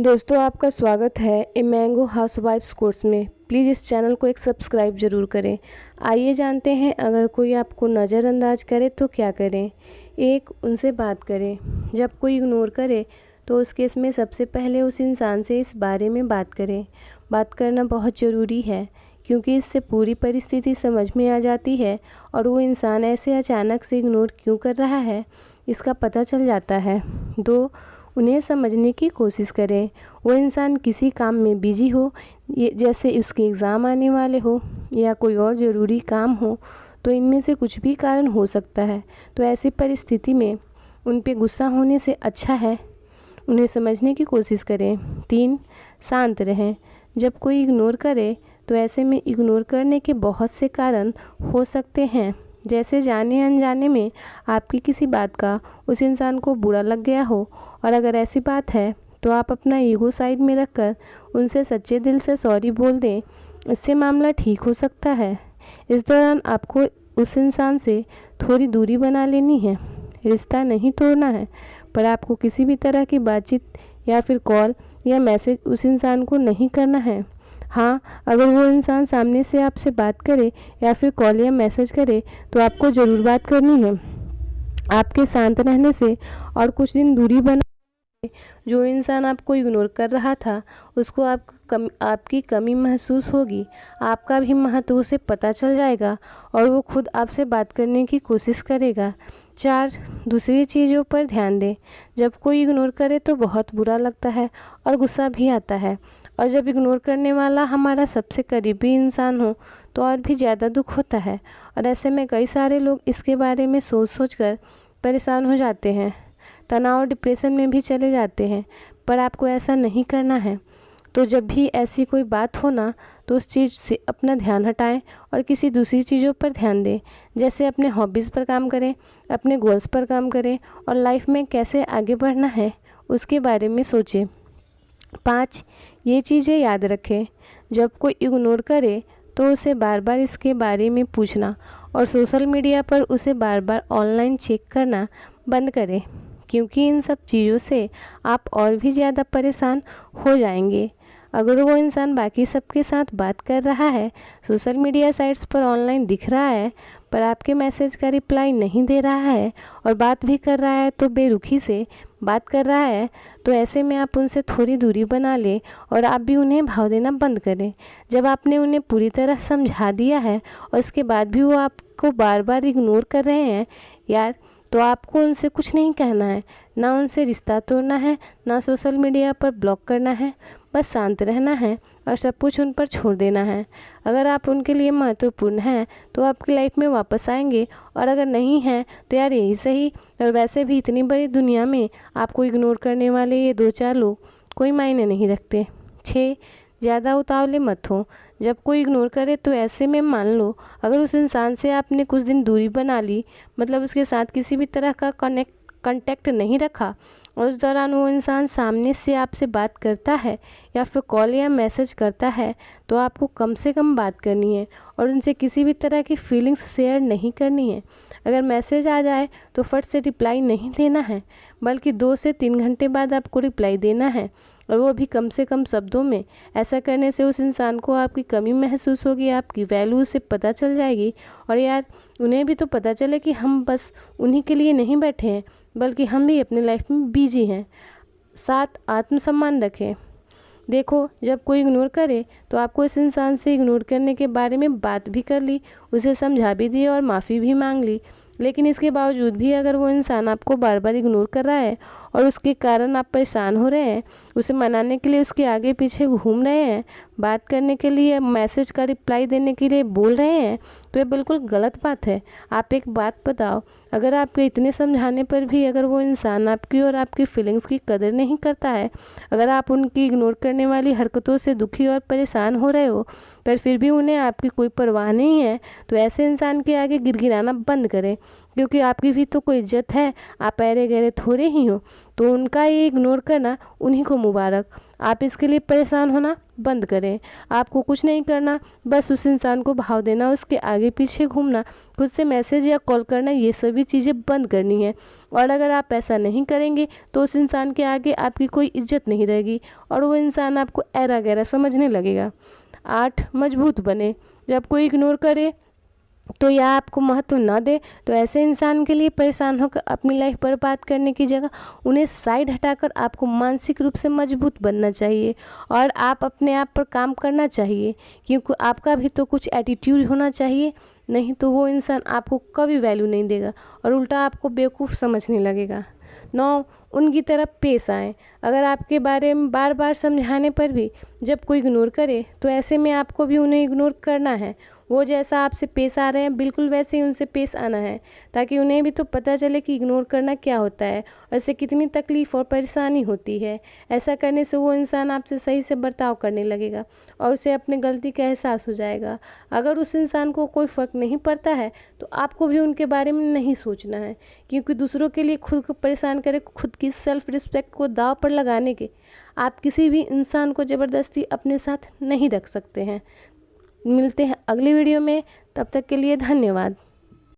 दोस्तों आपका स्वागत है ए मैंगो हाउसवाइफ्स कोर्स में। प्लीज़ इस चैनल को एक सब्सक्राइब ज़रूर करें। आइए जानते हैं अगर कोई आपको नज़रअंदाज करे तो क्या करें। एक, उनसे बात करें। जब कोई इग्नोर करे तो उस केस में सबसे पहले उस इंसान से इस बारे में बात करें। बात करना बहुत ज़रूरी है क्योंकि इससे पूरी परिस्थिति समझ में आ जाती है और वो इंसान ऐसे अचानक से इग्नोर क्यों कर रहा है इसका पता चल जाता है। 2, उन्हें समझने की कोशिश करें। वो इंसान किसी काम में बिजी हो, जैसे उसके एग्ज़ाम आने वाले हो या कोई और ज़रूरी काम हो, तो इनमें से कुछ भी कारण हो सकता है। तो ऐसी परिस्थिति में उन पे गुस्सा होने से अच्छा है उन्हें समझने की कोशिश करें। 3, शांत रहें। जब कोई इग्नोर करे तो ऐसे में इग्नोर करने के बहुत से कारण हो सकते हैं, जैसे जाने अनजाने में आपकी किसी बात का उस इंसान को बुरा लग गया हो, और अगर ऐसी बात है तो आप अपना ईगो साइड में रखकर उनसे सच्चे दिल से सॉरी बोल दें। इससे मामला ठीक हो सकता है। इस दौरान आपको उस इंसान से थोड़ी दूरी बना लेनी है। रिश्ता नहीं तोड़ना है, पर आपको किसी भी तरह की बातचीत या फिर कॉल या मैसेज उस इंसान को नहीं करना है। हाँ, अगर वो इंसान सामने से आपसे बात करे या फिर कॉल या मैसेज करे तो आपको ज़रूर बात करनी है। आपके शांत रहने से और कुछ दिन दूरी बना जो इंसान आपको इग्नोर कर रहा था उसको आपकी कमी महसूस होगी। आपका भी महत्व उसे पता चल जाएगा और वो खुद आपसे बात करने की कोशिश करेगा। 4, दूसरी चीज़ों पर ध्यान दें। जब कोई इग्नोर करे तो बहुत बुरा लगता है और गुस्सा भी आता है, और जब इग्नोर करने वाला हमारा सबसे करीबी इंसान हो तो और भी ज़्यादा दुख होता है। और ऐसे में कई सारे लोग इसके बारे में सोच कर परेशान हो जाते हैं, तनाव और डिप्रेशन में भी चले जाते हैं। पर आपको ऐसा नहीं करना है। तो जब भी ऐसी कोई बात हो ना तो उस चीज़ से अपना ध्यान हटाएं और किसी दूसरी चीज़ों पर ध्यान दें, जैसे अपने हॉबीज़ पर काम करें, अपने गोल्स पर काम करें और लाइफ में कैसे आगे बढ़ना है उसके बारे में सोचें। 5, ये चीज़ें याद रखें। जब कोई इग्नोर करे तो उसे बार बार इसके बारे में पूछना और सोशल मीडिया पर उसे बार बार ऑनलाइन चेक करना बंद करें, क्योंकि इन सब चीज़ों से आप और भी ज़्यादा परेशान हो जाएंगे। अगर वो इंसान बाकी सबके साथ बात कर रहा है, सोशल मीडिया साइट्स पर ऑनलाइन दिख रहा है, पर आपके मैसेज का रिप्लाई नहीं दे रहा है और बात भी कर रहा है तो बेरुखी से बात कर रहा है, तो ऐसे में आप उनसे थोड़ी दूरी बना लें और आप भी उन्हें भाव देना बंद करें। जब आपने उन्हें पूरी तरह समझा दिया है और उसके बाद भी वो आपको बार बार इग्नोर कर रहे हैं यार, तो आपको उनसे कुछ नहीं कहना है, ना उनसे रिश्ता तोड़ना है, ना सोशल मीडिया पर ब्लॉक करना है। बस शांत रहना है और सब कुछ उन पर छोड़ देना है। अगर आप उनके लिए महत्वपूर्ण हैं तो आपकी लाइफ में वापस आएंगे, और अगर नहीं हैं तो यार यही सही। और वैसे भी इतनी बड़ी दुनिया में आपको इग्नोर करने वाले ये 2-4 लोग कोई मायने नहीं रखते। 6, ज़्यादा उतावले मत हो। जब कोई इग्नोर करे तो ऐसे में मान लो अगर उस इंसान से आपने कुछ दिन दूरी बना ली, मतलब उसके साथ किसी भी तरह का कांटेक्ट नहीं रखा, और उस दौरान वो इंसान सामने से आपसे बात करता है या फिर कॉल या मैसेज करता है, तो आपको कम से कम बात करनी है और उनसे किसी भी तरह की फीलिंग्स शेयर नहीं करनी है। अगर मैसेज आ जाए तो फट से रिप्लाई नहीं देना है, बल्कि 2 से 3 घंटे बाद आपको रिप्लाई देना है, और वो भी कम से कम शब्दों में। ऐसा करने से उस इंसान को आपकी कमी महसूस होगी, आपकी वैल्यू उसे पता चल जाएगी, और यार उन्हें भी तो पता चले कि हम बस उन्हीं के लिए नहीं बैठे हैं, बल्कि हम भी अपनी लाइफ में बिजी हैं। 7, आत्मसम्मान रखें। देखो, जब कोई इग्नोर करे तो आपको इस इंसान से इग्नोर करने के बारे में बात भी कर ली, उसे समझा भी दिया और माफ़ी भी मांग ली, लेकिन इसके बावजूद भी अगर वो इंसान आपको बार बार इग्नोर कर रहा है और उसके कारण आप परेशान हो रहे हैं, उसे मनाने के लिए उसके आगे पीछे घूम रहे हैं, बात करने के लिए, मैसेज का रिप्लाई देने के लिए बोल रहे हैं, तो ये बिल्कुल गलत बात है। आप एक बात बताओ, अगर आपके इतने समझाने पर भी अगर वो इंसान आपकी और आपकी फीलिंग्स की कदर नहीं करता है, अगर आप उनकी इग्नोर करने वाली हरकतों से दुखी और परेशान हो रहे हो, पर फिर भी उन्हें आपकी कोई परवाह नहीं है, तो ऐसे इंसान के आगे गिड़गिड़ाना बंद करें, क्योंकि आपकी भी तो कोई इज्जत है। आप ऐरे गहरे थोड़े ही हो। तो उनका ये इग्नोर करना उन्हीं को मुबारक। आप इसके लिए परेशान होना बंद करें। आपको कुछ नहीं करना, बस उस इंसान को भाव देना, उसके आगे पीछे घूमना, खुद से मैसेज या कॉल करना, ये सभी चीज़ें बंद करनी है। और अगर आप ऐसा नहीं करेंगे तो उस इंसान के आगे आपकी कोई इज्जत नहीं रहेगी और वो इंसान आपको ऐरा गैरा समझने लगेगा। 8, मजबूत बने। जब कोई इग्नोर करे तो या आपको महत्व ना दे तो ऐसे इंसान के लिए परेशान होकर अपनी लाइफ बर्बाद करने की जगह उन्हें साइड हटाकर आपको मानसिक रूप से मजबूत बनना चाहिए और आप अपने आप पर काम करना चाहिए, क्योंकि आपका भी तो कुछ एटीट्यूड होना चाहिए। नहीं तो वो इंसान आपको कभी वैल्यू नहीं देगा और उल्टा आपको बेवकूफ़ समझने लगेगा। 9, उनकी तरफ पेश आएँ। अगर आपके बारे में बार बार समझाने पर भी जब कोई इग्नोर करे तो ऐसे में आपको भी उन्हें इग्नोर करना है। वो जैसा आपसे पेश आ रहे हैं बिल्कुल वैसे ही उनसे पेश आना है, ताकि उन्हें भी तो पता चले कि इग्नोर करना क्या होता है और इससे कितनी तकलीफ़ और परेशानी होती है। ऐसा करने से वो इंसान आपसे सही से बर्ताव करने लगेगा और उसे अपने गलती का एहसास हो जाएगा। अगर उस इंसान को कोई फ़र्क नहीं पड़ता है तो आपको भी उनके बारे में नहीं सोचना है, क्योंकि दूसरों के लिए खुद को परेशान करे, खुद की सेल्फ रिस्पेक्ट को दांव पर लगाने के आप किसी भी इंसान को ज़बरदस्ती अपने साथ नहीं रख सकते हैं। मिलते हैं अगली वीडियो में, तब तक के लिए धन्यवाद।